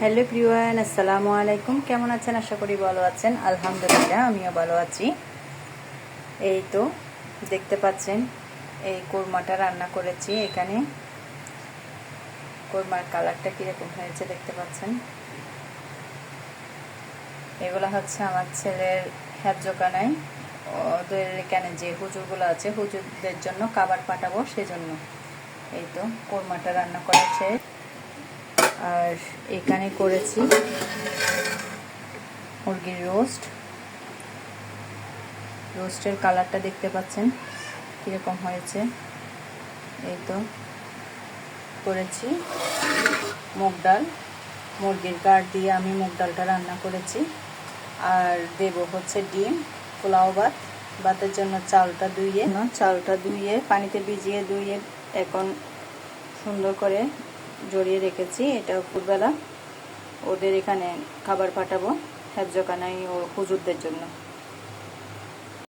Hello everyone, আসসালামু আলাইকুম। কেমন আছেন? আশা করি ভালো আছেন। আলহামদুলিল্লাহ, আমিও ভালো আছি। এই তো দেখতে পাচ্ছেন, এই কোরমাটা রান্না করেছি। এখানে কোরমার কালারটা কীরকম হয়েছে দেখতে পাচ্ছেন। এগুলো হচ্ছে আমার ছেলের হেফজোখানায় ওদের এখানে যে হুজুরগুলো আছে, হুজুরদের জন্য খাবার পাঠাবো, সেজন্য এই তো কোরমাটা রান্না করেছে। আর এখানে করেছি মুরগির রোস্টের কালারটা দেখতে পাচ্ছেন কীরকম হয়েছে। এই তো করেছি মুগ ডাল, মুরগির গাড় দিয়ে আমি মুগ ডালটা রান্না করেছি। আর দেব হচ্ছে ডিম, পোলাও ভাতের জন্য চালটা ধুয়ে পানিতে ভিজিয়ে ধুয়ে এখন সুন্দর করে জড়িয়ে রেখেছি। এটা দুপুরবেলা ওদের এখানে খাবার পাঠাবো হেফজোখানায় ও হুজুরদের জন্য।